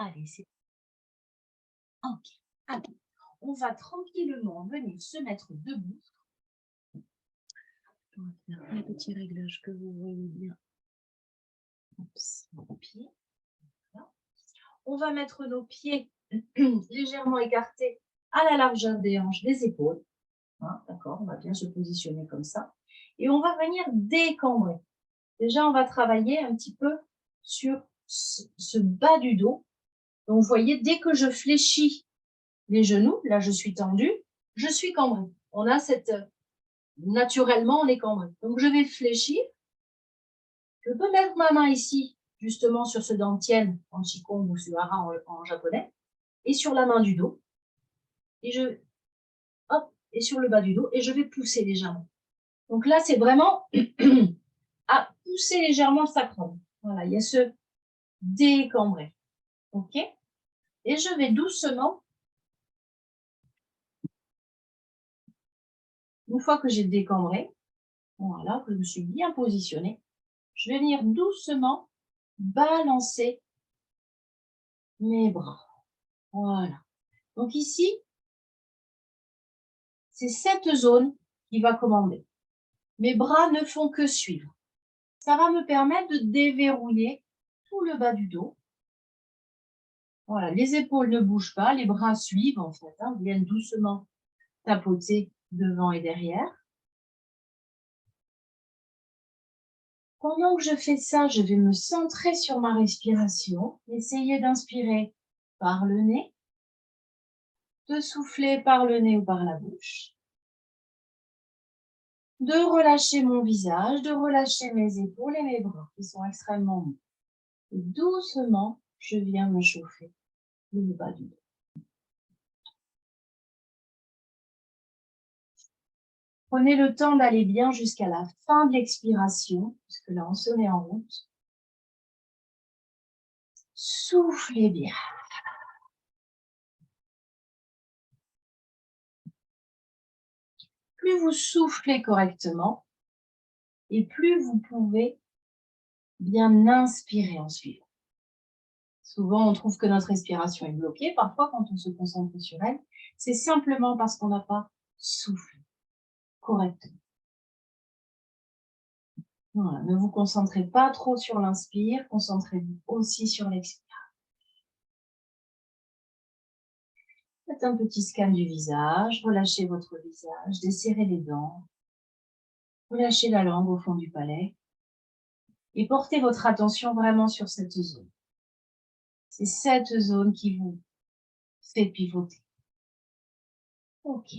Allez, c'est OK. Alors, on va tranquillement venir se mettre debout. On va faire un petit réglage que vous voyez bien. Oups, mon pied. Voilà. On va mettre nos pieds légèrement écartés à la largeur des hanches, des épaules. Hein, d'accord, on va bien se positionner comme ça. Et on va venir décambrer. Déjà, on va travailler un petit peu sur ce bas du dos. Donc, vous voyez, dès que je fléchis les genoux, là, je suis tendue, je suis cambrée. On a cette... Naturellement, on est cambré. Donc, je vais fléchir. Je peux mettre ma main ici, justement, sur ce dentiel en Qigong ou Suhara en japonais, et sur la main du dos. Et hop, et sur le bas du dos, et je vais pousser légèrement. Donc là, c'est vraiment à pousser légèrement le sacrum. Voilà, il y a ce décambré. OK? Et je vais doucement, une fois que j'ai décambré, voilà, que je me suis bien positionnée, je vais venir doucement balancer mes bras. Voilà. Donc ici, c'est cette zone qui va commander. Mes bras ne font que suivre. Ça va me permettre de déverrouiller tout le bas du dos. Voilà, les épaules ne bougent pas, les bras suivent en fait, hein, viennent doucement tapoter devant et derrière. Pendant que je fais ça, je vais me centrer sur ma respiration, essayer d'inspirer par le nez, de souffler par le nez ou par la bouche, de relâcher mon visage, de relâcher mes épaules et mes bras qui sont extrêmement mous. Et doucement, je viens me chauffer le bas du dos. Prenez le temps d'aller bien jusqu'à la fin de l'expiration, puisque là, on se met en route. Soufflez bien. Plus vous soufflez correctement, et plus vous pouvez bien inspirer en suivant. Souvent, on trouve que notre respiration est bloquée. Parfois, quand on se concentre sur elle, c'est simplement parce qu'on n'a pas soufflé correctement. Voilà. Ne vous concentrez pas trop sur l'inspire, concentrez-vous aussi sur l'expire. Faites un petit scan du visage, relâchez votre visage, desserrez les dents, relâchez la langue au fond du palais et portez votre attention vraiment sur cette zone. C'est cette zone qui vous fait pivoter. OK.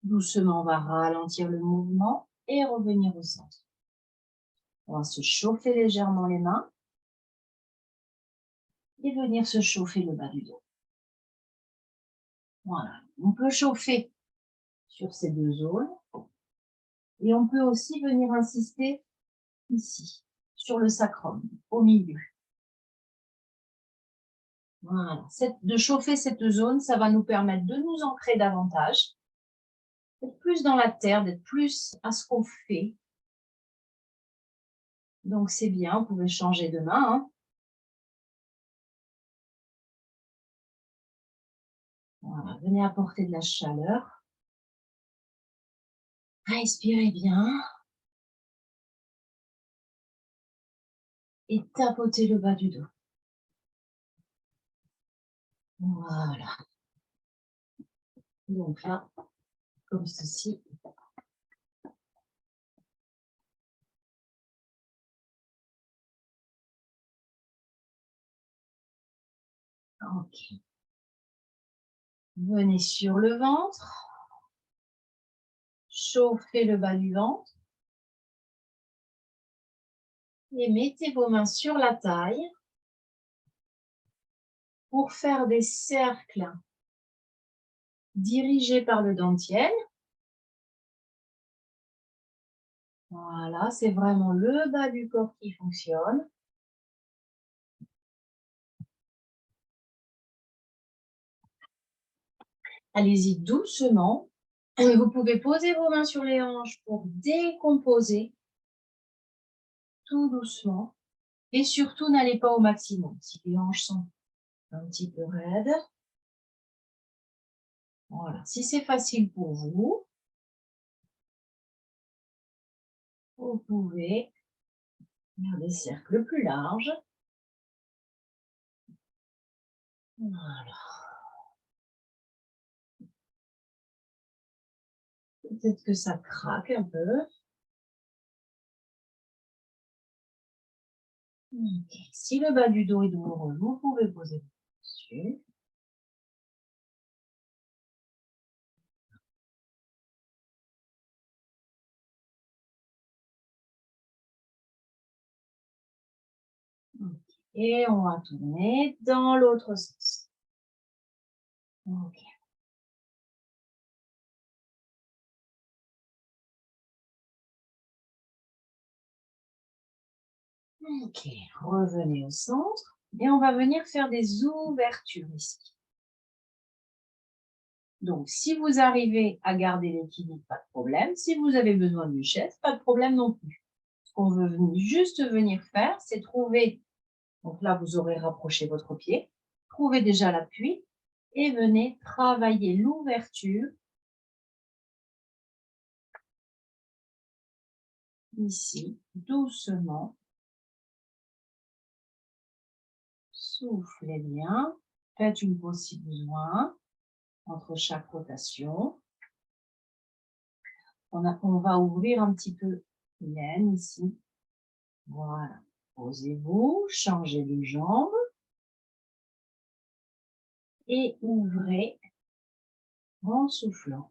Doucement, on va ralentir le mouvement et revenir au centre. On va se chauffer légèrement les mains et venir se chauffer le bas du dos. Voilà. On peut chauffer sur ces deux zones et on peut aussi venir insister ici, sur le sacrum, au milieu. Voilà. De chauffer cette zone, ça va nous permettre de nous ancrer davantage, d'être plus dans la terre, d'être plus à ce qu'on fait. Donc c'est bien, vous pouvez changer de main. Hein. Voilà. Venez apporter de la chaleur. Respirez bien. Et tapotez le bas du dos. Voilà. Donc là, comme ceci. OK. Venez sur le ventre. Chauffez le bas du ventre. Et mettez vos mains sur la taille pour faire des cercles dirigés par le dentiel. Voilà, c'est vraiment le bas du corps qui fonctionne. Allez-y doucement. Vous pouvez poser vos mains sur les hanches pour décomposer tout doucement. Et surtout, n'allez pas au maximum. Si les hanches sont un petit peu raides. Voilà. Si c'est facile pour vous, vous pouvez faire des cercles plus larges. Voilà. Peut-être que ça craque un peu. Okay. Si le bas du dos est douloureux, vous pouvez poser dessus. Okay. Et on va tourner dans l'autre sens. Ok. Ok, revenez au centre et on va venir faire des ouvertures ici. Donc, si vous arrivez à garder l'équilibre, pas de problème. Si vous avez besoin d'une chaise, pas de problème non plus. Ce qu'on veut juste venir faire, c'est trouver, donc là, vous aurez rapproché votre pied, trouvez déjà l'appui et venez travailler l'ouverture ici, doucement. Soufflez bien, faites une pause si besoin entre chaque rotation. On va ouvrir un petit peu l'aine ici. Voilà. Posez-vous, changez de jambe et ouvrez en soufflant.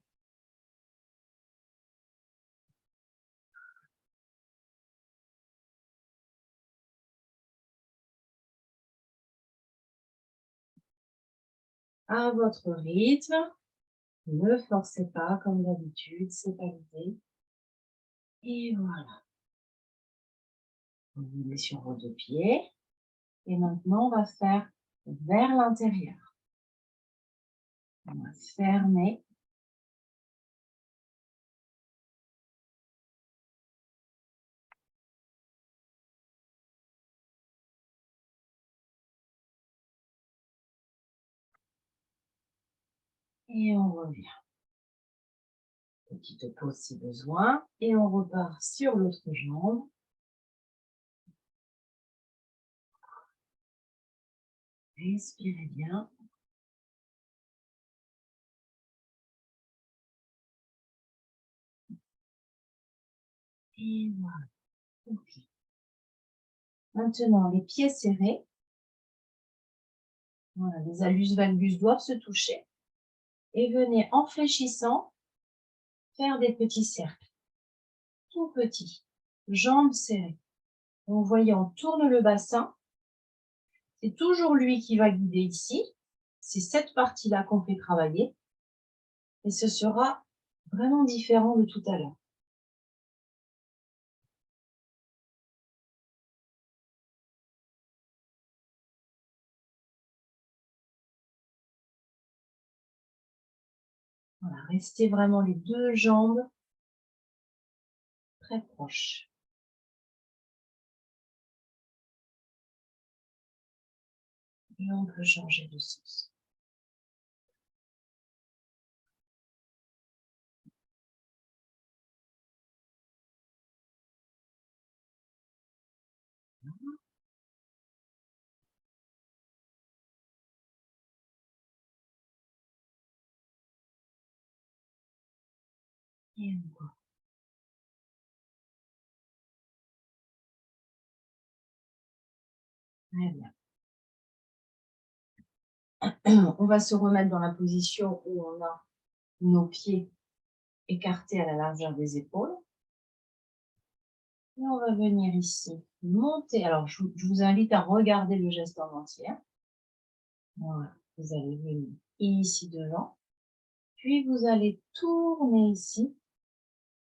À votre rythme, ne forcez pas comme d'habitude, c'est pas l'idée. Et voilà. Vous venez sur vos deux pieds. Et maintenant, on va faire vers l'intérieur. On va fermer. Et on revient. Petite pause si besoin. Et on repart sur l'autre jambe. Respirez bien. Et voilà. Ok. Maintenant, les pieds serrés. Voilà, les allus valgus doivent se toucher. Et venez en fléchissant faire des petits cercles. Tout petits. Jambes serrées. Vous voyez, on tourne le bassin. C'est toujours lui qui va guider ici. C'est cette partie-là qu'on fait travailler. Et ce sera vraiment différent de tout à l'heure. Voilà, restez vraiment les deux jambes très proches. Et on peut changer de sens. Et encore. Très bien. On va se remettre dans la position où on a nos pieds écartés à la largeur des épaules. Et on va venir ici, monter. Alors, je vous invite à regarder le geste en entier. Voilà, vous allez venir ici devant. Puis, vous allez tourner ici.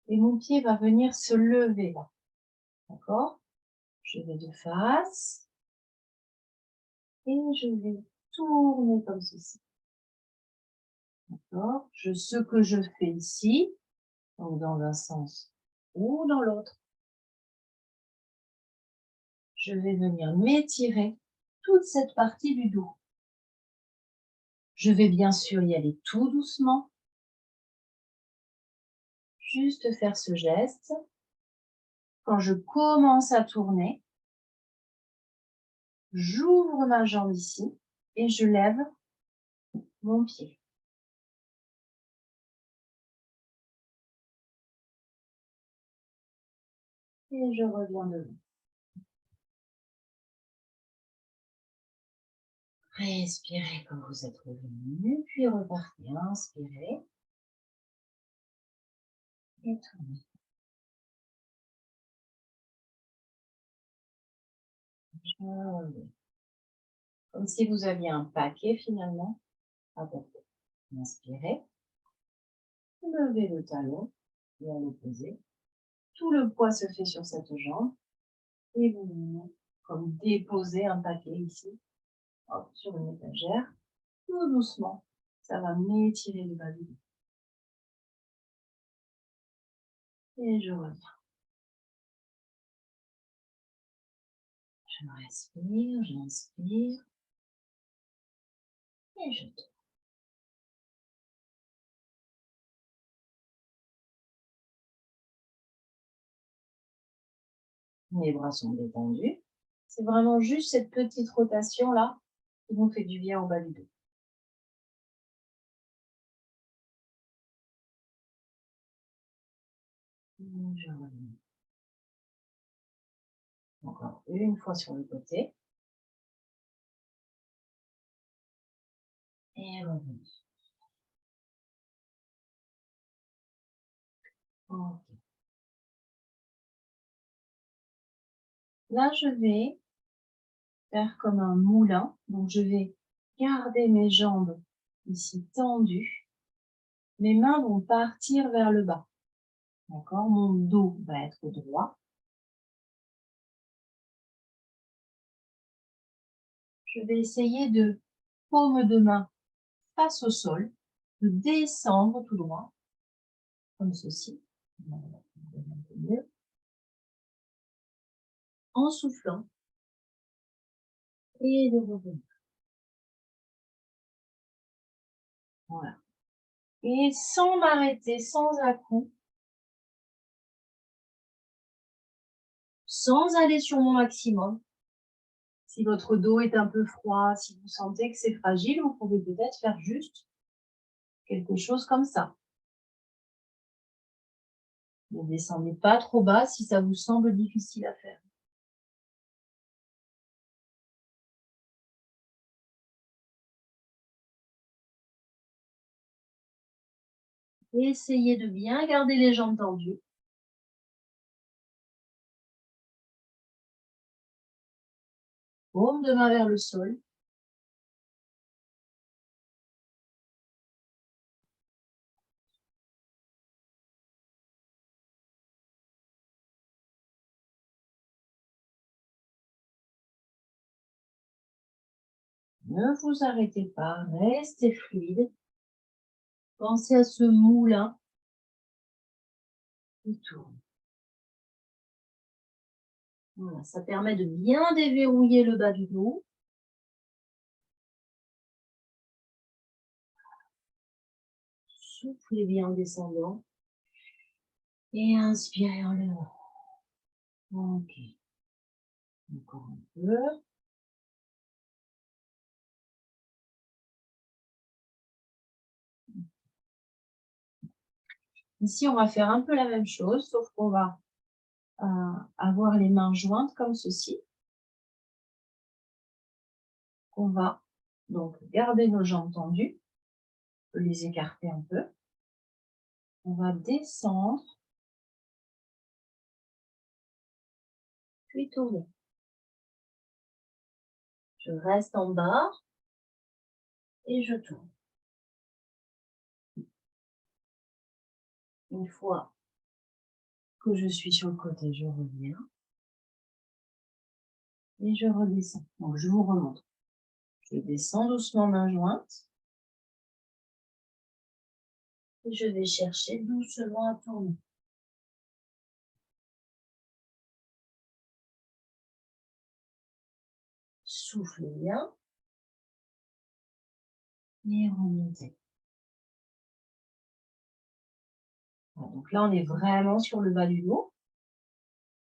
Et mon pied va venir se lever là. D'accord? Je vais de face. Et je vais tourner comme ceci. D'accord? Ce que je fais ici, donc dans un sens ou dans l'autre, je vais venir m'étirer toute cette partie du dos. Je vais bien sûr y aller tout doucement. Juste faire ce geste. Quand je commence à tourner, j'ouvre ma jambe ici et je lève mon pied. Et je reviens devant. Respirez quand vous êtes revenu, puis repartez. Inspirez et tournez. Comme si vous aviez un paquet finalement à porter. Inspirez, levez le talon et à l'opposé. Tout le poids se fait sur cette jambe et vous venez comme déposer un paquet ici, hop, sur une étagère. Tout doucement, ça va m'étirer le bas du dos. Et je reviens. Je respire, j'inspire et je tourne. Mes bras sont détendus. C'est vraiment juste cette petite rotation-là qui nous fait du bien au bas du dos. Et je reviens. Encore une fois sur le côté. Et revenir. Ok. Là, je vais faire comme un moulin. Donc, je vais garder mes jambes ici tendues. Mes mains vont partir vers le bas. D'accord? Mon dos va être droit. Je vais essayer de paume de main face au sol, de descendre tout droit, comme ceci. Un peu mieux. En soufflant et de revenir. Voilà. Et sans m'arrêter, sans à-coups, sans aller sur mon maximum. Si votre dos est un peu froid, si vous sentez que c'est fragile, vous pouvez peut-être faire juste quelque chose comme ça. Ne descendez pas trop bas si ça vous semble difficile à faire. Et essayez de bien garder les jambes tendues. Paume de main vers le sol. Ne vous arrêtez pas, restez fluide. Pensez à ce moulin qui tourne. Voilà, ça permet de bien déverrouiller le bas du dos. Soufflez bien en descendant. Et inspirez en levant. Ok. Encore un peu. Ici, on va faire un peu la même chose, sauf qu'on va avoir les mains jointes comme ceci. On va donc garder nos jambes tendues, on peut les écarter un peu. On va descendre, puis tourner. Je reste en bas et je tourne. Une fois que je suis sur le côté, je reviens et je redescends. Donc, je vous remontre. Je descends doucement main jointe et je vais chercher doucement à tourner. soufflez bien. Et remontez. Voilà, donc là, on est vraiment sur le bas du dos.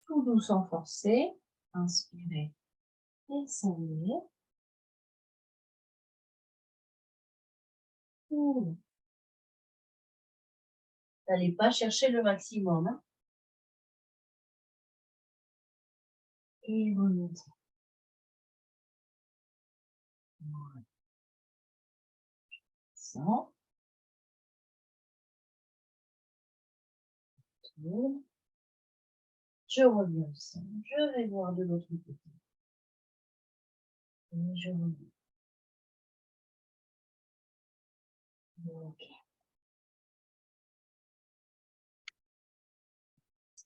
Tout doux sans forcer. Inspirez. Exhalez. N'allez pas chercher le maximum. Hein. Et remontez. Voilà. Ça. Tourne. Je reviens au sein. Je vais voir de l'autre côté. Et je reviens. Ok.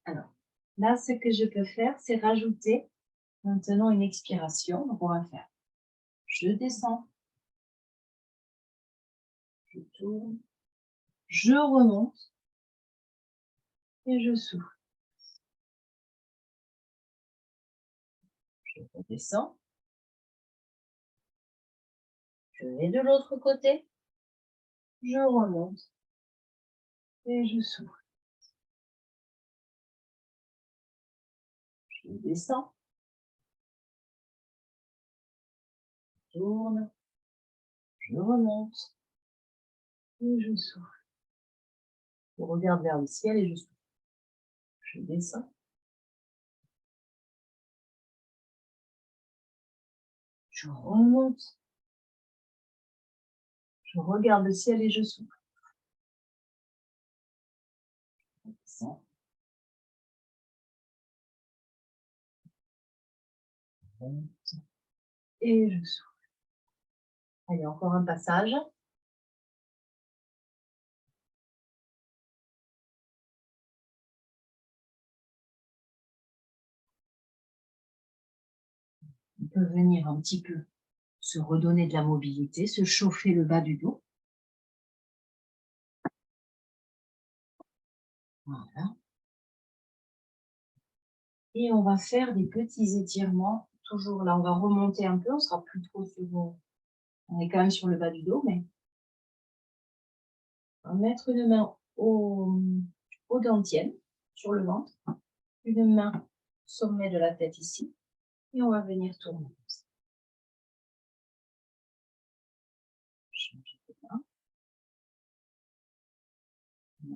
Alors, là, ce que je peux faire, c'est rajouter maintenant une expiration. Donc, on va faire. Je descends. Je tourne. Je remonte. Et je souffle. Je redescends. Je vais de l'autre côté. Je remonte. Et je souffle. Je descends. Je tourne. Je remonte. Et je souffle. Je regarde vers le ciel et je souffle. Je descends. Je remonte. Je regarde le ciel et je souffle. Je descends. Je remonte. Et je souffle. Allez, encore un passage. On peut venir un petit peu se redonner de la mobilité, se chauffer le bas du dos. Voilà. Et on va faire des petits étirements. Toujours là, on va remonter un peu. On sera plus trop sur... On est quand même sur le bas du dos, mais on va mettre une main aux dantiennes, sur le ventre. Une main au sommet de la tête ici. Et on va venir tourner. Changer de main.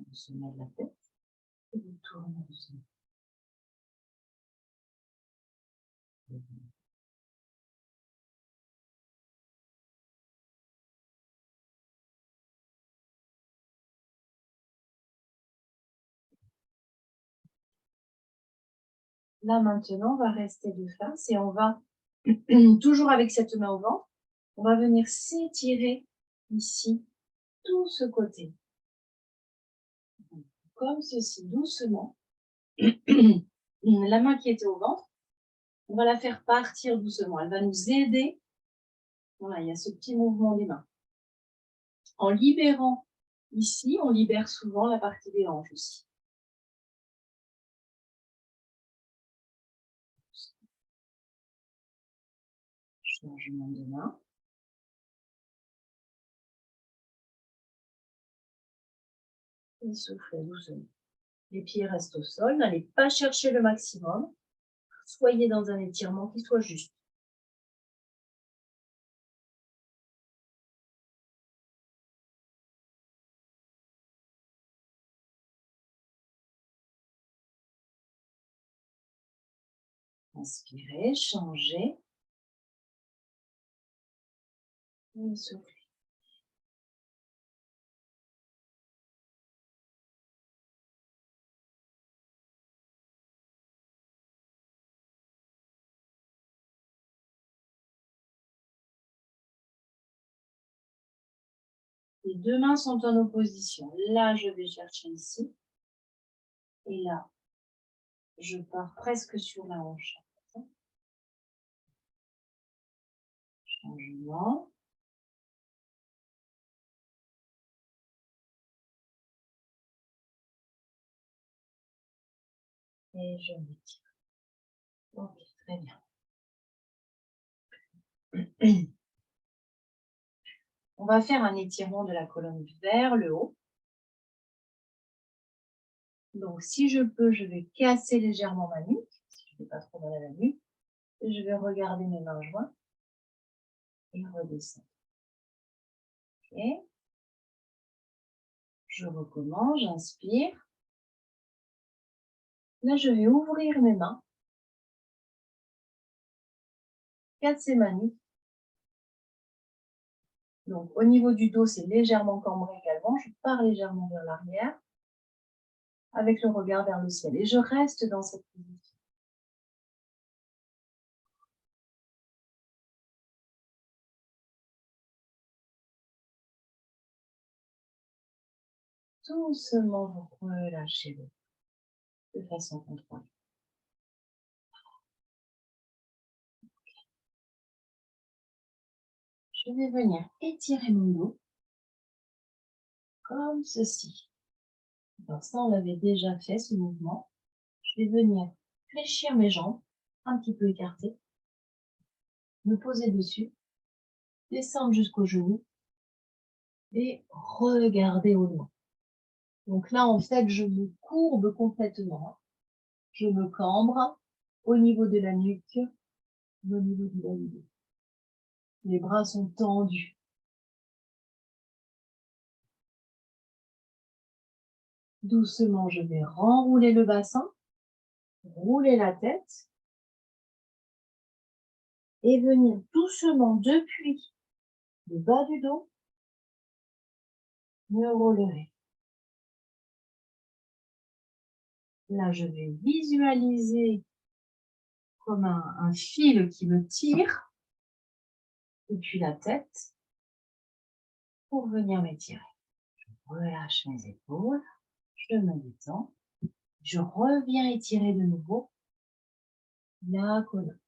Au sommet de la tête. Et vous tournez au sommet. Là, maintenant, on va rester de face et on va, toujours avec cette main au ventre, on va venir s'étirer ici, tout ce côté. Comme ceci, doucement. La main qui était au ventre, on va la faire partir doucement. Elle va nous aider. Voilà, il y a ce petit mouvement des mains. En libérant ici, on libère souvent la partie des hanches aussi. Changement de main. Et soufflez doucement. Les pieds restent au sol. N'allez pas chercher le maximum. Soyez dans un étirement qui soit juste. Inspirez, changez. Et soufflez. Les deux mains sont en opposition. Là, je vais chercher ici. Et là, je pars presque sur la hanche. Changement. Et je m'étire. Ok, très bien. On va faire un étirement de la colonne vers le haut. Donc, si je peux, je vais casser légèrement ma nuque, si je n'ai pas trop mal à la nuque. Et je vais regarder mes mains jointes et redescendre. Ok. Je recommence, j'inspire. Là, je vais ouvrir mes mains, casser ma nuque. Donc, au niveau du dos, c'est légèrement cambré également. Je pars légèrement vers l'arrière avec le regard vers le ciel. Et je reste dans cette position. Doucement, vous relâchez-le de façon contrôlée. Je vais venir étirer mon dos comme ceci. Alors ça, on l'avait déjà fait, ce mouvement. Je vais venir fléchir mes jambes, un petit peu écartées, me poser dessus, descendre jusqu'au genou et regarder au loin. Donc là, en fait, je me courbe complètement. Je me cambre au niveau de la nuque, au niveau du bas du dos. Les bras sont tendus. Doucement, je vais renrouler le bassin, rouler la tête et venir doucement depuis le bas du dos, me relever. Là, je vais visualiser comme un fil qui me tire depuis la tête pour venir m'étirer. Je relâche mes épaules, je me détends, je reviens étirer de nouveau la colonne.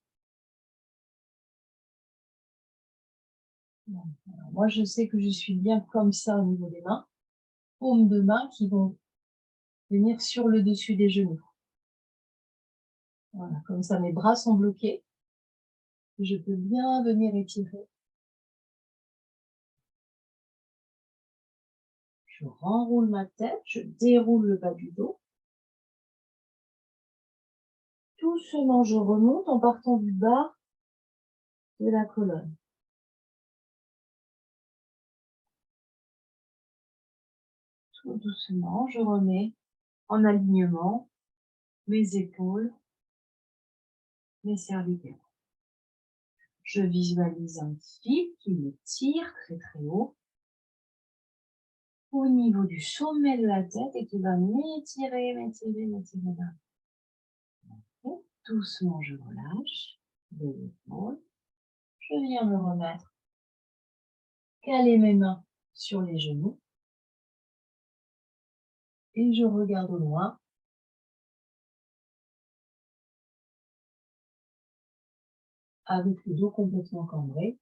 Alors, moi, je sais que je suis bien comme ça au niveau des mains, paumes de main qui vont venir sur le dessus des genoux. Voilà, comme ça, mes bras sont bloqués. Je peux bien venir étirer. Je renroule ma tête, je déroule le bas du dos. Doucement, je remonte en partant du bas de la colonne. Tout doucement, je remets en alignement mes épaules, mes cervicales. Je visualise un fil qui me tire très très haut au niveau du sommet de la tête et qui va m'étirer, m'étirer, m'étirer vers le haut. Doucement, je relâche les épaules. Je viens me remettre, caler mes mains sur les genoux et je regarde au loin. Avec le dos complètement cambré.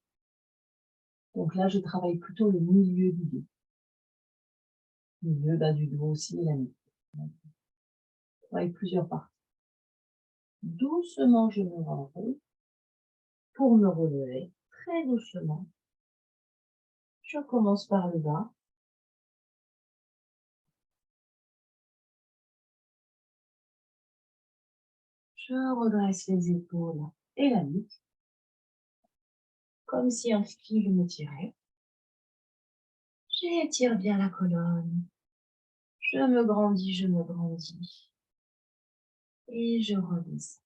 Donc là, je travaille plutôt le milieu du dos. Milieu bas du dos aussi et la nuque. Je travaille plusieurs parties. Doucement, je me renroule pour me relever très doucement. Je commence par le bas. Je redresse les épaules et la nuque, comme si un fil me tirait. J'étire bien la colonne. Je me grandis, je me grandis. Et je redescends.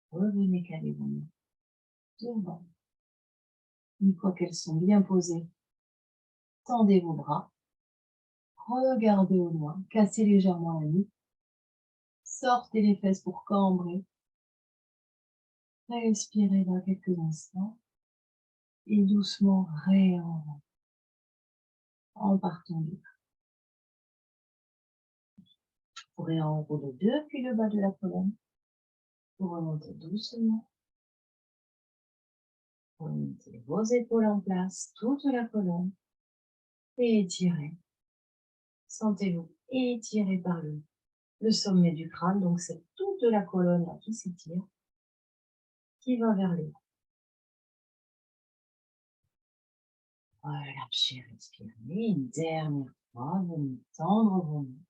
Revenez caler vos mains devant. Une fois qu'elles sont bien posées, tendez vos bras. Regardez au loin, cassez légèrement la nuque. Sortez les fesses pour cambrer. Respirez dans quelques instants. Et doucement réenroulez en partant du bas. Vous réenroulez depuis le bas de la colonne. Vous remontez doucement. Vous remettez vos épaules en place, toute la colonne. Et étirez. Sentez-vous étiré par le sommet du crâne. Donc c'est toute la colonne là, qui s'étire, qui va vers le haut. Relâchez, respirez. Une dernière fois, venez tendre vos mains.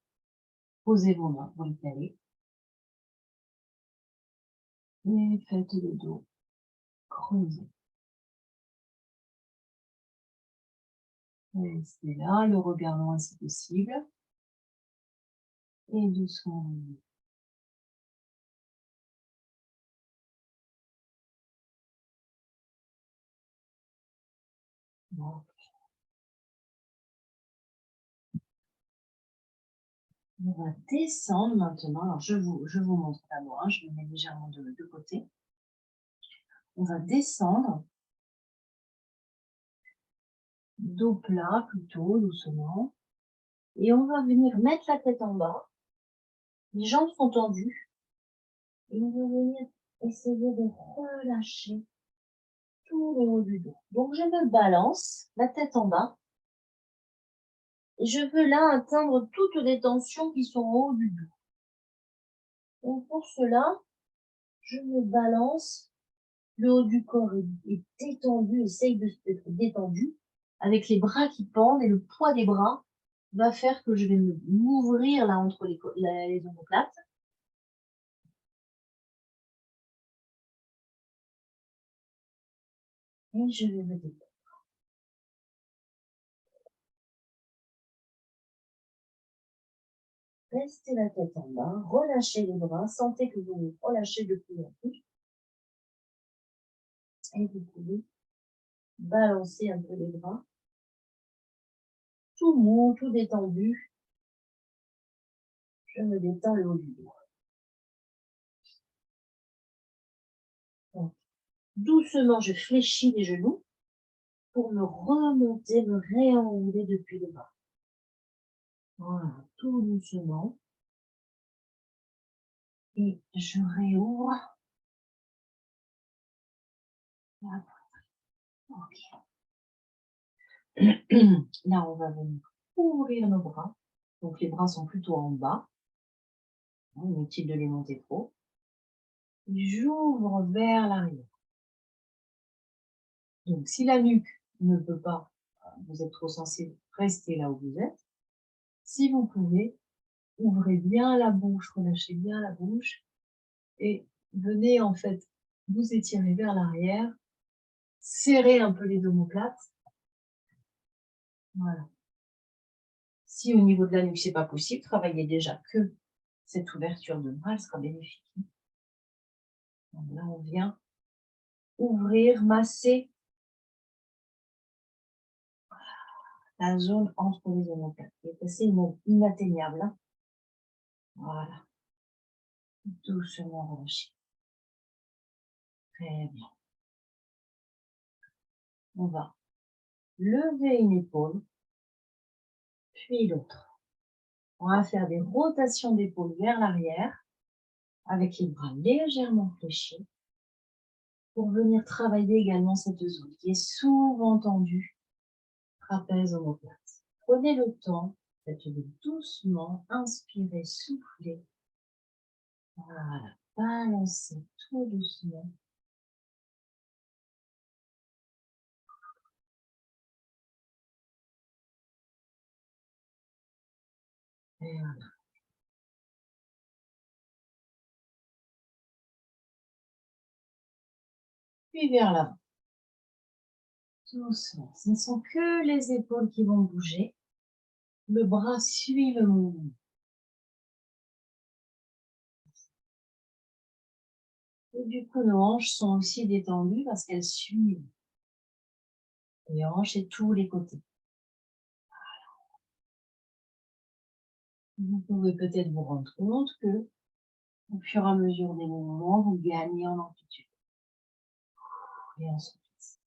Posez vos mains pour les caler. Et faites le dos creuser. Restez là, le regard loin si possible. Et doucement. Bon. On va descendre maintenant. Alors, je vous montre d'abord. Je me mets légèrement de côté. On va descendre. Dos plat plutôt, doucement. Et on va venir mettre la tête en bas. Les jambes sont tendues. Et on va venir essayer de relâcher tout le haut du dos. Donc, je me balance, la tête en bas. Et je veux là atteindre toutes les tensions qui sont au haut du dos. Donc, pour cela, je me balance. Le haut du corps est détendu, essaye d'être détendu. Avec les bras qui pendent et le poids des bras va faire que je vais m'ouvrir là entre les omoplates. Et je vais me détendre. Restez la tête en bas, relâchez les bras, sentez que vous vous relâchez de plus en plus. Et vous pouvez balancer un peu les bras. Tout mou, tout détendu. Je me détends le haut du dos. Donc, doucement, je fléchis les genoux pour me remonter, me réenrouler depuis le bas. Voilà, tout doucement. Et je réouvre. Ok. Là, on va venir ouvrir nos bras. Donc, les bras sont plutôt en bas. Inutile de les monter trop. J'ouvre vers l'arrière. Donc, si la nuque ne peut pas, vous êtes trop sensible, restez là où vous êtes. Si vous pouvez, ouvrez bien la bouche, relâchez bien la bouche et venez en fait vous étirer vers l'arrière, serrez un peu les omoplates. Voilà. Si au niveau de la nuque, c'est pas possible, travaillez déjà que cette ouverture de bras, elle sera bénéfique. Donc là, on vient ouvrir, masser la zone entre les omoplates, qui est assez inatteignable. Hein. Voilà. Doucement relâché. Très bien. On va lever une épaule, puis l'autre. On va faire des rotations d'épaule vers l'arrière, avec les bras légèrement fléchis, pour venir travailler également cette zone qui est souvent tendue, trapèze omoplate. Prenez le temps, faites-le doucement, inspirez, soufflez. Voilà, balancez tout doucement. Et voilà. Puis vers l'avant. Doucement. Ce ne sont que les épaules qui vont bouger. Le bras suit le mouvement. Et du coup, nos hanches sont aussi détendues parce qu'elles suivent les hanches et tous les côtés. Vous pouvez peut-être vous rendre compte que, au fur et à mesure des mouvements, vous gagnez en amplitude. Et en souplesse.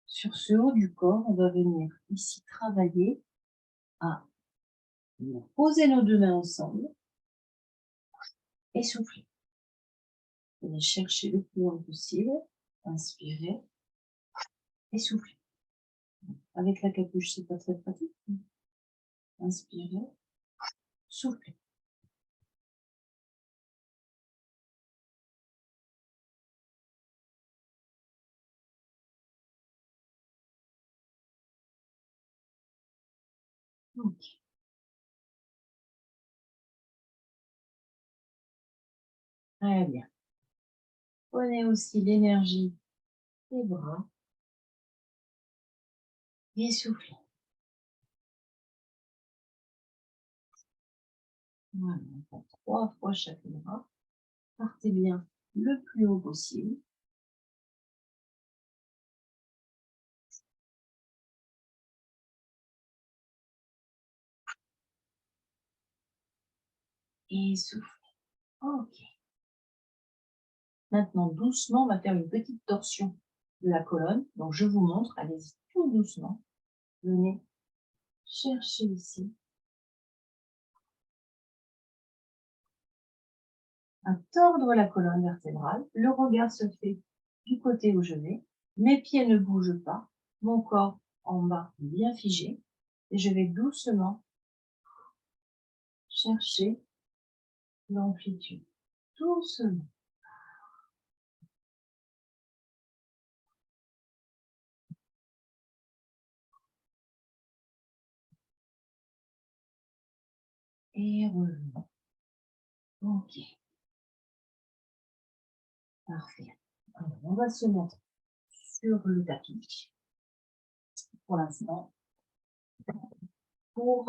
Sur ce haut du corps, on va venir ici travailler à poser nos deux mains ensemble et souffler. Venez chercher le plus loin possible, inspirez et soufflez. Avec la capuche, c'est pas très pratique. Inspirez, soufflez. Ok. Très bien. Prenez aussi l'énergie des bras et soufflez. Voilà, on fait 3 fois chaque bras. Partez bien le plus haut possible. Et soufflez. Ok. Maintenant, doucement, on va faire une petite torsion de la colonne. Donc, je vous montre. Allez-y tout doucement. Venez chercher ici. À tordre la colonne vertébrale. Le regard se fait du côté où je vais. Mes pieds ne bougent pas. Mon corps en bas bien figé. Et je vais doucement chercher l'amplitude. Doucement. Et revenons. Ok. Parfait. Alors, on va se mettre sur le tapis pour l'instant pour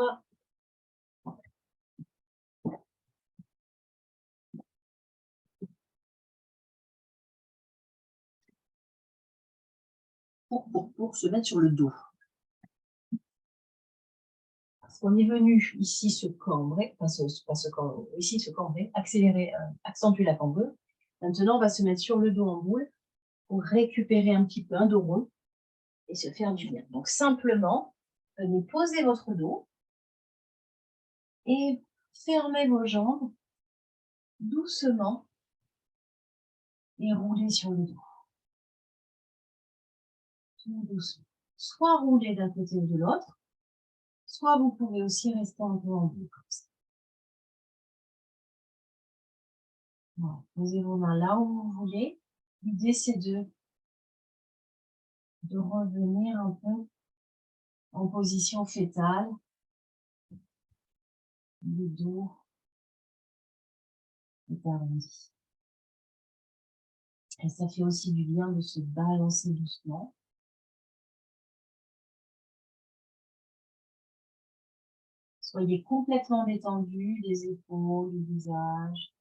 se mettre sur le dos. Parce qu'on est venu ici se cambrer, ici se cambrer, accélérer, accentuer la cambrure. Maintenant, on va se mettre sur le dos en boule pour récupérer un petit peu un dos rond et se faire du bien. Donc, simplement, venez poser votre dos et fermez vos jambes doucement et roulez sur le dos. Tout doucement. Soit rouler d'un côté ou de l'autre, soit vous pouvez aussi rester un peu en boule comme ça. Voilà. Posez vos mains là où vous voulez. L'idée, c'est de revenir un peu en position fétale, le dos est arrondi. Et ça fait aussi du bien de se balancer doucement. Soyez complètement détendu, les épaules, le visage.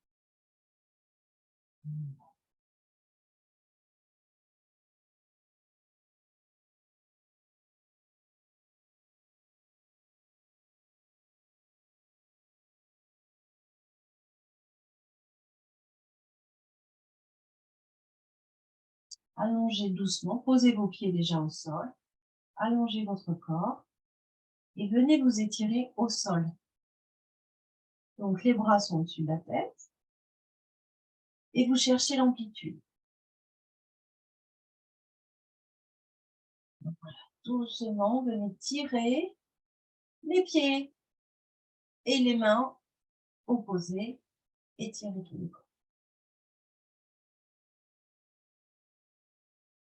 Allongez doucement, posez vos pieds déjà au sol, allongez votre corps et venez vous étirer au sol. Donc les bras sont au-dessus de la tête et vous cherchez l'amplitude. Voilà. Doucement, venez tirer les pieds et les mains opposées, étirez tout le corps.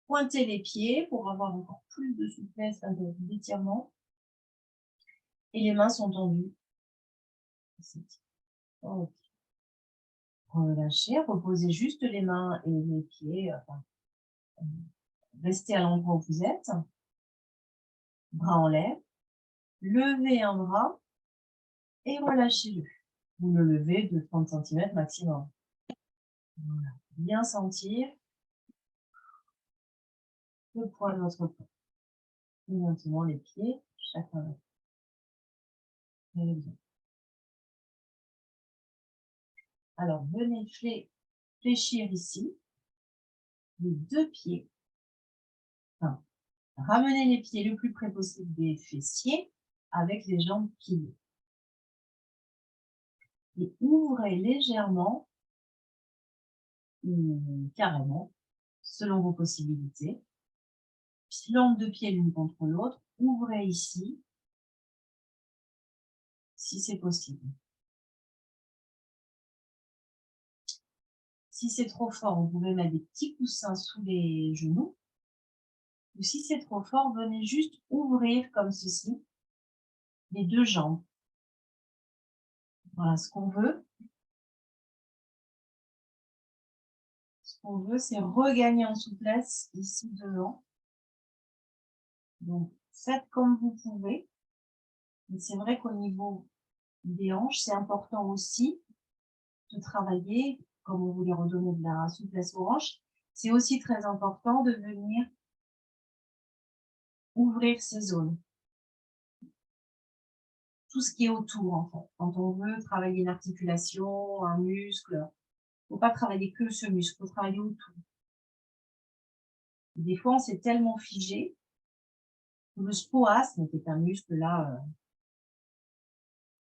Pointez les pieds pour avoir encore plus de souplesse, d'étirement. Et les mains sont tendues. Okay. Relâchez, reposez juste les mains et les pieds. Restez à l'endroit où vous êtes. Bras en l'air. Levez un bras et relâchez-le. Vous le levez de 30 cm maximum. Voilà. Bien sentir le poids de votre corps. Et maintenant les pieds, chacun. Très bien. Alors, venez fléchir ici les deux pieds. Enfin, ramenez les pieds le plus près possible des fessiers avec les jambes pliées. Et ouvrez légèrement ou carrément, selon vos possibilités, Plante de pieds l'une contre l'autre. Ouvrez ici, si c'est possible. Si c'est trop fort, vous pouvez mettre des petits coussins sous les genoux. Ou si c'est trop fort, venez juste ouvrir comme ceci les deux jambes. Voilà ce qu'on veut. Ce qu'on veut, c'est regagner en souplesse ici devant. Donc, faites comme vous pouvez. Mais c'est vrai qu'au niveau des hanches, c'est important aussi de travailler, comme on voulait redonner de la souplesse aux hanches. C'est aussi très important de venir ouvrir ces zones. Tout ce qui est autour, en fait. Quand on veut travailler une articulation, un muscle, il ne faut pas travailler que ce muscle, il faut travailler autour. Des fois, on s'est tellement figé que le psoas, qui est un muscle là,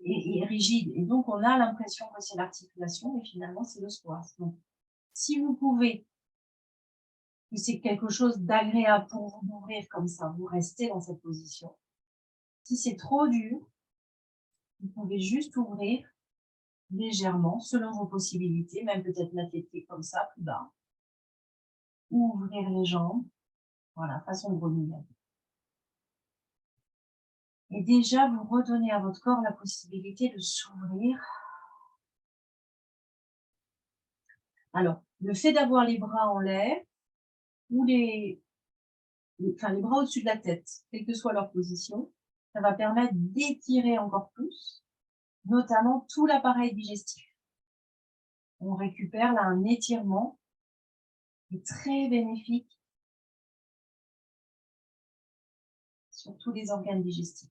est rigide. Et donc, on a l'impression que c'est l'articulation, mais finalement, c'est le psoas. Donc, si vous pouvez, que c'est quelque chose d'agréable pour vous d'ouvrir comme ça, vous restez dans cette position. Si c'est trop dur, vous pouvez juste ouvrir légèrement, selon vos possibilités, même peut-être mettre les pieds comme ça, plus bas. Ou ouvrir les jambes, voilà, façon de grenouille. Et déjà, vous redonnez à votre corps la possibilité de s'ouvrir. Alors, le fait d'avoir les bras en l'air, ou les bras au-dessus de la tête, quelle que soit leur position, ça va permettre d'étirer encore plus, notamment tout l'appareil digestif. On récupère là un étirement qui est très bénéfique sur tous les organes digestifs.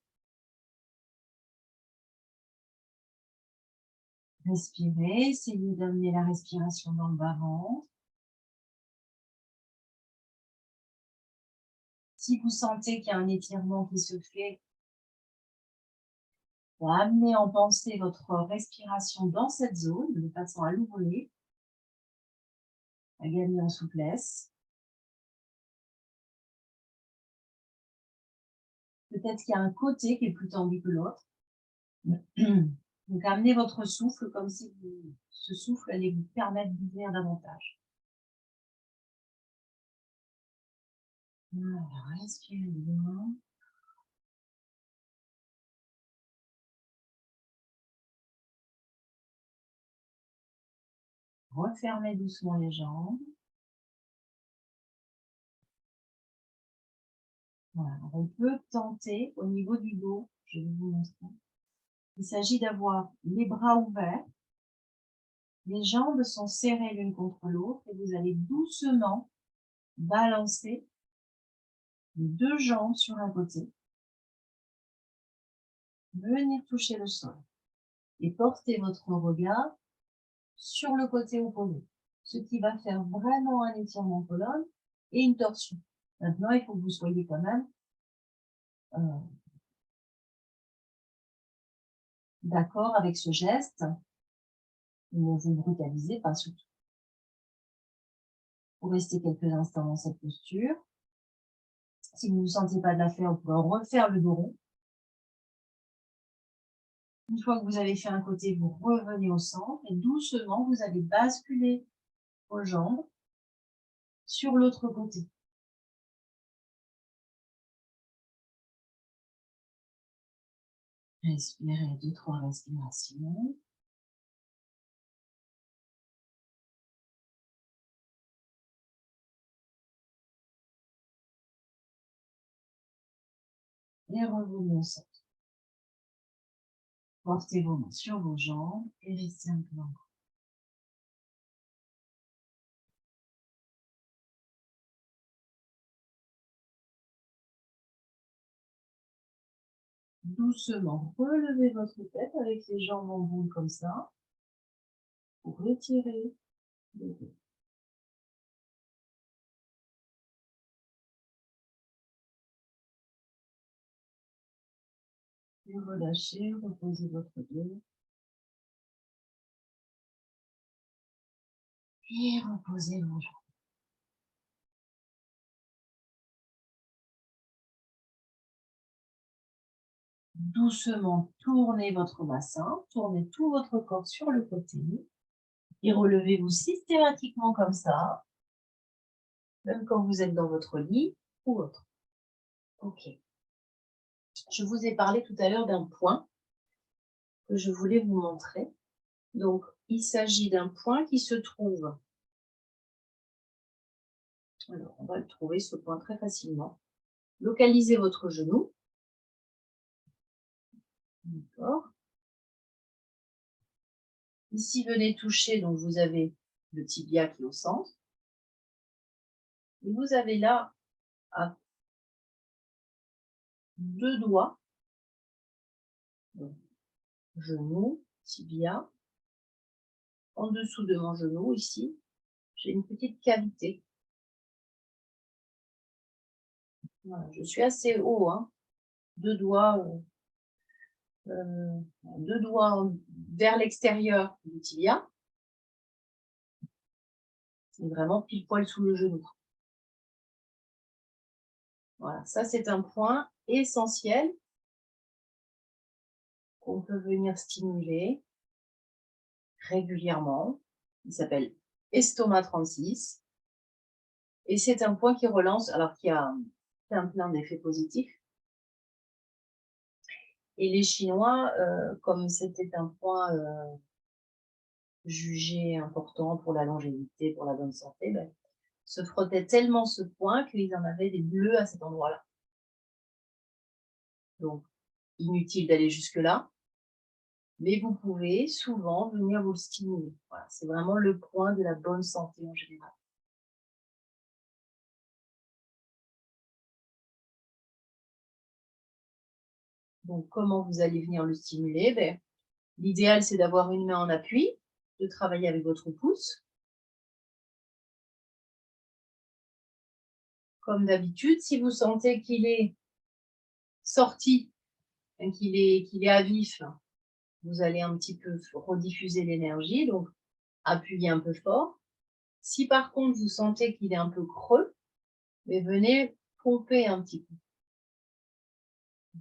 Respirez, essayez d'amener la respiration dans le bas-ventre. Si vous sentez qu'il y a un étirement qui se fait, amenez en pensée votre respiration dans cette zone, de façon à l'ouvrir, à gagner en souplesse. Peut-être qu'il y a un côté qui est plus tendu que l'autre. Donc, amenez votre souffle comme si ce souffle allait vous permettre d'ouvrir davantage. Voilà, respirez bien. Refermez doucement les jambes. Voilà, on peut tenter au niveau du dos, je vais vous montrer. Il s'agit d'avoir les bras ouverts, les jambes sont serrées l'une contre l'autre et vous allez doucement balancer les deux jambes sur un côté. Venir toucher le sol et porter votre regard sur le côté opposé, ce qui va faire vraiment un étirement colonne et une torsion. Maintenant, il faut que vous soyez quand même d'accord avec ce geste. Ne vous brutalisez pas surtout. Vous restez quelques instants dans cette posture. Si vous ne vous sentez pas de la faire, vous pouvez refaire le dos rond. Une fois que vous avez fait un côté, vous revenez au centre et doucement, vous allez basculer vos jambes sur l'autre côté. Respirez 2-3 respirations. Et revenez au centre. Portez vos mains sur vos jambes et restez un peu encore. Doucement, relevez votre tête avec les jambes en boule comme ça, pour retirer le dos. Et relâchez, reposez votre dos. Et reposez vos jambes. Doucement, tournez votre bassin, tournez tout votre corps sur le côté et relevez-vous systématiquement comme ça, même quand vous êtes dans votre lit ou autre. Ok. Je vous ai parlé tout à l'heure d'un point que je voulais vous montrer. Donc, il s'agit d'un point qui se trouve. Alors, on va le trouver, ce point, très facilement. Localisez votre genou. D'accord. Ici, venez toucher, donc vous avez le tibia qui est au centre. Et vous avez là, à 2 doigts, donc, genou, tibia. En dessous de mon genou, ici, j'ai une petite cavité. Voilà, je suis assez haut, hein. 2 doigts, 2 doigts vers l'extérieur du tibia. Et vraiment pile poil sous le genou. Voilà, ça c'est un point essentiel qu'on peut venir stimuler régulièrement. Il s'appelle estomac 36. Et c'est un point qui relance, alors qu'il y a plein d'effets positifs. Et les Chinois, comme c'était un point jugé important pour la longévité, pour la bonne santé, ben, se frottaient tellement ce point qu'ils en avaient des bleus à cet endroit-là. Donc, inutile d'aller jusque-là, mais vous pouvez souvent venir vous le stimuler. Voilà, c'est vraiment le point de la bonne santé en général. Donc, comment vous allez venir le stimuler? Ben, l'idéal, c'est d'avoir une main en appui, de travailler avec votre pouce. Comme d'habitude, si vous sentez qu'il est sorti, qu'il est à vif, vous allez un petit peu rediffuser l'énergie, donc appuyez un peu fort. Si par contre vous sentez qu'il est un peu creux, mais venez pomper un petit peu.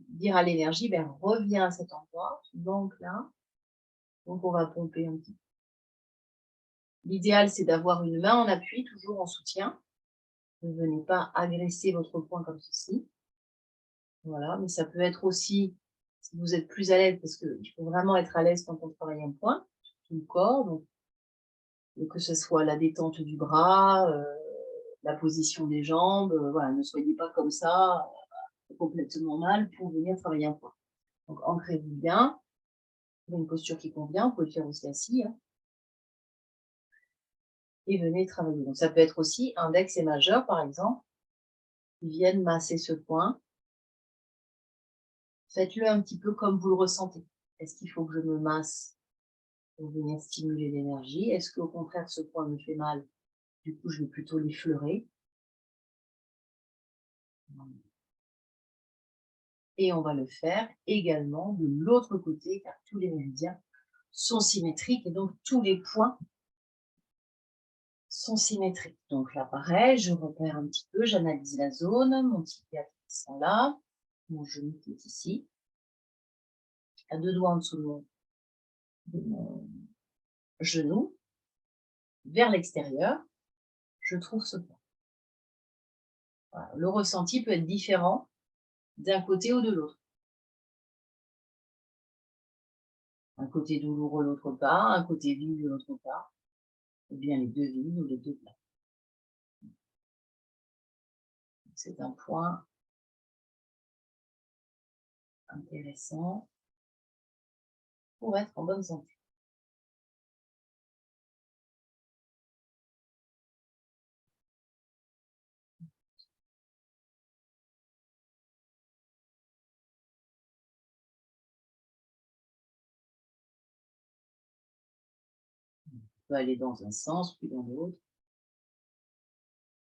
Dire à l'énergie, ben, reviens à cet endroit, donc là, donc on va pomper un petit peu. L'idéal, c'est d'avoir une main en appui, toujours en soutien. Ne venez pas agresser votre point comme ceci. Voilà, mais ça peut être aussi, si vous êtes plus à l'aise, parce qu'il faut vraiment être à l'aise quand on travaille un point, tout le corps, donc que ce soit la détente du bras, la position des jambes, voilà, ne soyez pas comme ça, complètement mal pour venir travailler un point. Donc ancrez-vous bien, trouvez une posture qui convient, vous pouvez le faire aussi assis, hein, et venez travailler. Donc ça peut être aussi index et majeur, par exemple, qui viennent masser ce point. Faites-le un petit peu comme vous le ressentez. Est-ce qu'il faut que je me masse pour venir stimuler l'énergie? Est-ce qu'au contraire, ce point me fait mal? Du coup, je vais plutôt l'effleurer. Et on va le faire également de l'autre côté, car tous les méridiens sont symétriques et donc tous les points sont symétriques. Donc là, pareil, je repère un petit peu, j'analyse la zone, mon tibia qui descend là, mon genou qui est ici, à 2 doigts en dessous de mon genou, vers l'extérieur, je trouve ce point. Voilà. Le ressenti peut être différent d'un côté ou de l'autre. Un côté douloureux, l'autre pas, un côté vide, l'autre pas, ou bien les deux vides ou les deux plats. C'est un point intéressant pour être en bonne santé. On peut aller dans un sens, puis dans l'autre,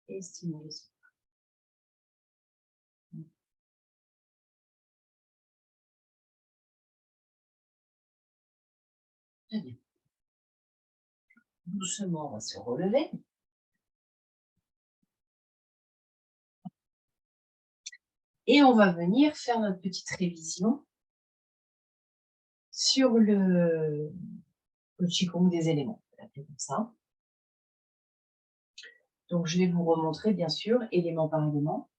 et stimuler ce point. Très bien. Doucement, on va se relever. Et on va venir faire notre petite révision sur le qigong des éléments, on va l'appeler comme ça. Donc, je vais vous remontrer, bien sûr, élément par élément.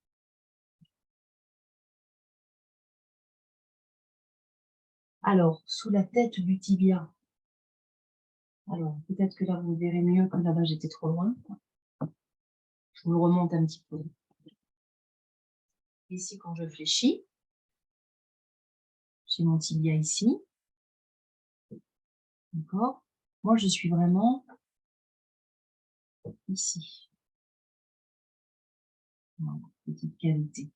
Alors, sous la tête du tibia. Alors, peut-être que là, vous verrez mieux, comme là-bas, j'étais trop loin. Je vous le remonte un petit peu. Ici, quand je fléchis, j'ai mon tibia ici. D'accord? Moi, je suis vraiment ici. Voilà, petite cavité.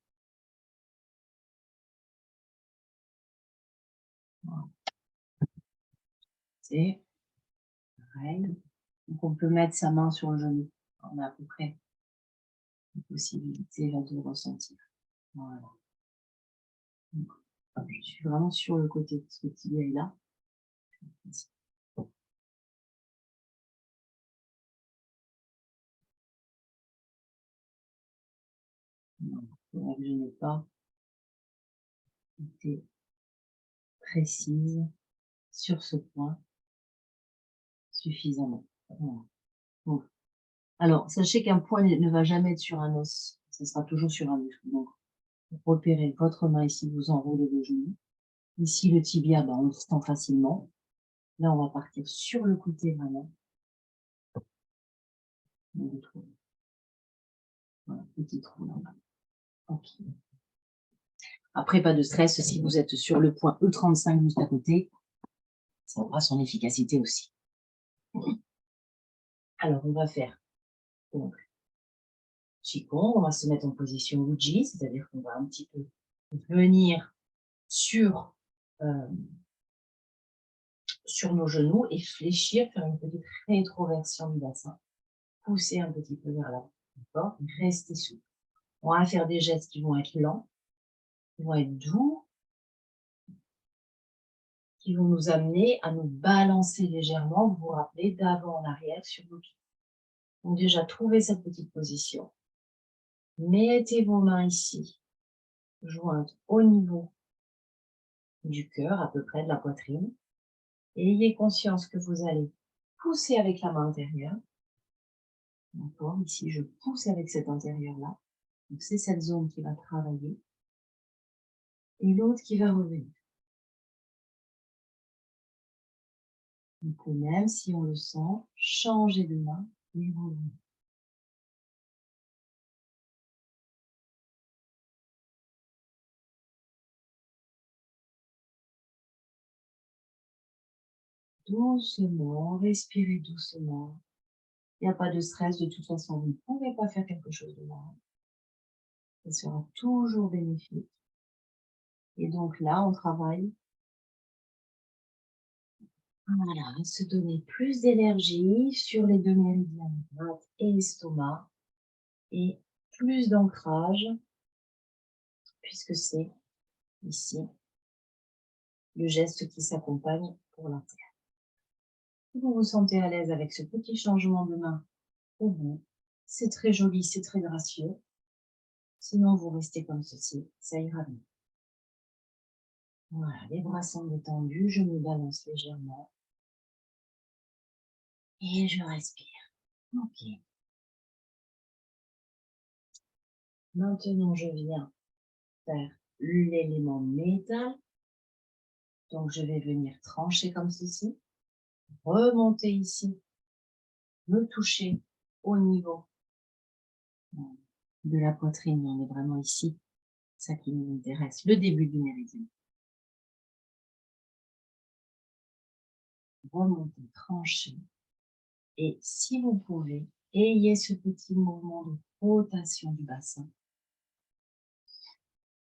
Voilà. C'est pareil. Donc, on peut mettre sa main sur le genou. On a à peu près la possibilité là, de ressentir. Voilà. Donc, je suis vraiment sur le côté de ce tibia est là. Ici. Voilà, que je n'ai pas été précise sur ce point suffisamment. Voilà. Donc, alors, sachez qu'un point ne va jamais être sur un os, ce sera toujours sur un muscle. Donc, vous repérez votre main ici, vous enroulez le genou. Ici, le tibia, ben, on le sent facilement. Là, on va partir sur le côté vraiment. On le trouve. Voilà, petit trou là. Ok. Après, pas de stress, si vous êtes sur le point E35 juste à côté, ça aura son efficacité aussi. Alors, on va faire donc Qigong, on va se mettre en position Uji, c'est-à-dire qu'on va un petit peu venir sur, sur nos genoux et fléchir, faire une petite rétroversion du bassin, pousser un petit peu vers l'avant, d'accord? Restez souple. On va faire des gestes qui vont être lents, qui vont être doux, qui vont nous amener à nous balancer légèrement, vous vous rappelez, d'avant en arrière sur vos pieds. Donc déjà, trouvez cette petite position. Mettez vos mains ici, jointes au niveau du cœur, à peu près de la poitrine. Et ayez conscience que vous allez pousser avec la main intérieure. D'accord? Ici, je pousse avec cet intérieur-là. Donc, c'est cette zone qui va travailler. Et l'autre qui va revenir. Donc, même si on le sent, changez de main et revenez. Doucement, respirez doucement. Il n'y a pas de stress, de toute façon, vous ne pouvez pas faire quelque chose de mal. Ça sera toujours bénéfique. Et donc là, on travaille voilà, se donner plus d'énergie sur les deux méridiens, droite et estomac, et plus d'ancrage, puisque c'est ici le geste qui s'accompagne pour la terre. Vous vous sentez à l'aise avec ce petit changement de main au bout. C'est très joli, c'est très gracieux. Sinon, vous restez comme ceci, ça ira bien. Voilà, les bras sont détendus, je me balance légèrement. Et je respire. Ok. Maintenant, je viens faire l'élément métal. Donc, je vais venir trancher comme ceci, remonter ici, me toucher au niveau de la poitrine. On est vraiment ici, ça qui nous intéresse, le début du méridien. Remonter, trancher. Et si vous pouvez, ayez ce petit mouvement de rotation du bassin.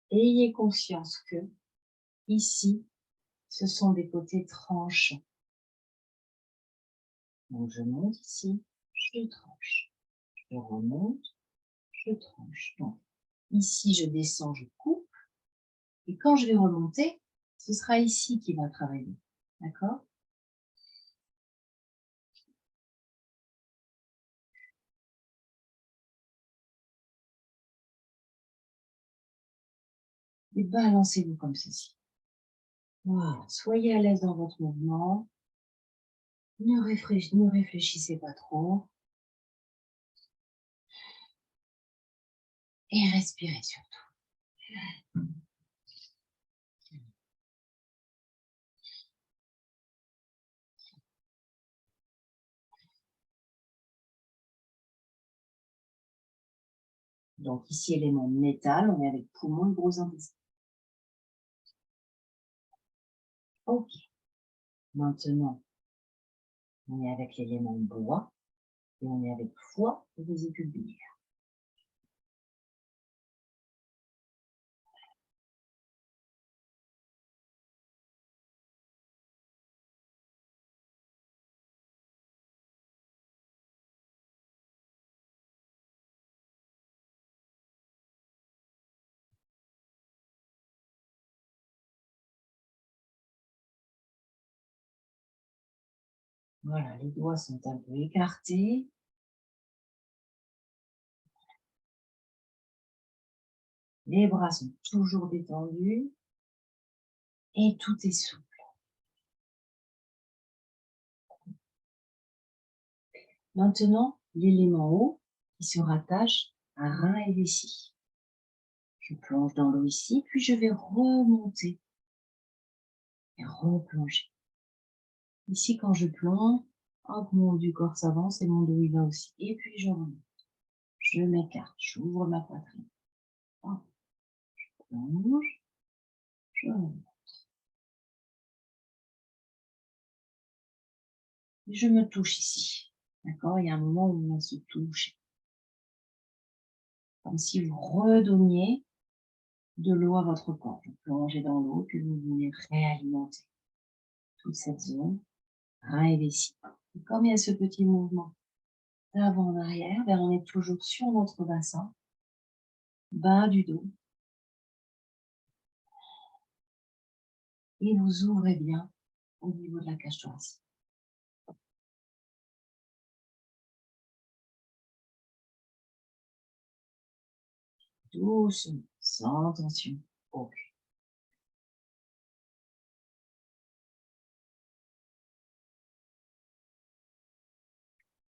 Ayez conscience que ici, ce sont des côtés tranchants. Donc, je monte ici, je tranche. Je remonte, je tranche. Donc, ici, je descends, je coupe. Et quand je vais remonter, ce sera ici qui va travailler. D'accord? Et balancez-vous comme ceci. Voilà, soyez à l'aise dans votre mouvement. Ne réfléchissez pas trop. Et respirez surtout. Donc ici, élément métal, on est avec poumon et gros intestin. Ok. Maintenant, on est avec l'élément bois et on est avec foie et vésicule biliaire. Voilà, les doigts sont un peu écartés. Les bras sont toujours détendus et tout est souple. Maintenant, l'élément eau qui se rattache à rein et vessie. Je plonge dans l'eau ici, puis je vais remonter et replonger. Ici, quand je plonge, hop, mon haut du corps s'avance et mon dos il va aussi. Et puis je remonte. Je m'écarte, j'ouvre ma poitrine. Hop, je plonge, je remonte. Et je me touche ici. D'accord? Il y a un moment où on va se toucher. Comme si vous redonniez de l'eau à votre corps. Vous plongez dans l'eau, puis vous venez réalimenter toute cette zone, rein et vessie. Et comme il y a ce petit mouvement d'avant en arrière, ben on est toujours sur notre bassin, bas du dos. Et vous ouvrez bien au niveau de la cage thoracique. Doucement, sans tension aucune.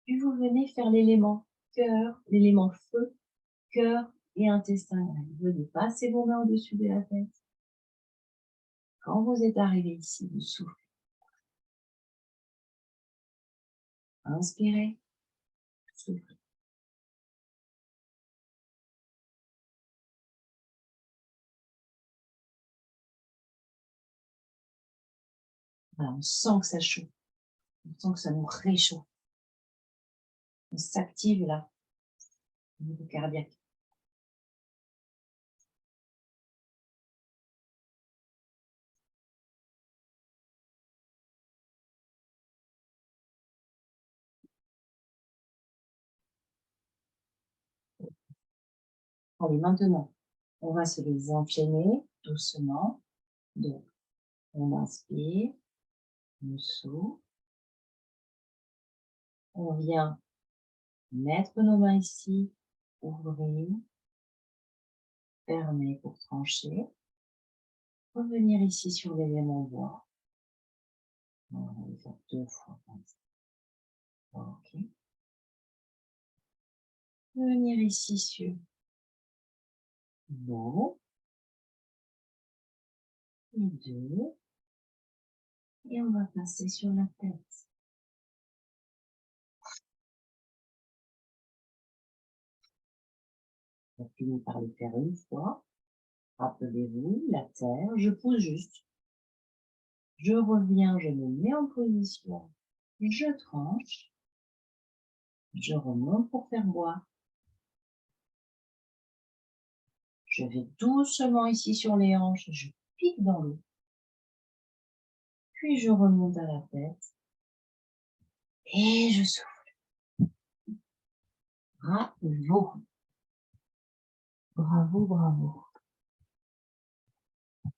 Puis vous venez faire l'élément cœur, l'élément feu, cœur et intestin grêle. Vous venez passer vos mains au-dessus de la tête. Quand vous êtes arrivé ici, vous soufflez. Inspirez, soufflez. Voilà, on sent que ça chauffe. On sent que ça nous réchauffe. On s'active là, au niveau cardiaque. Allez, maintenant, on va se les enchaîner doucement. Donc, on inspire, on souffle. On vient mettre nos mains ici, ouvrir, fermer pour trancher. Revenir ici sur l'élément bois. On va le faire 2 fois comme ça. Ok. Venir ici sur l'eau. Et 2. Et on va passer sur la tête. On finit par le faire une fois. Rappelez-vous, la terre, je pousse juste. Je reviens, je me mets en position. Je tranche. Je remonte pour faire boire. Je vais doucement ici sur les hanches. Je pique dans l'eau. Puis je remonte à la tête. Et je souffle. Bravo. Bravo, bravo.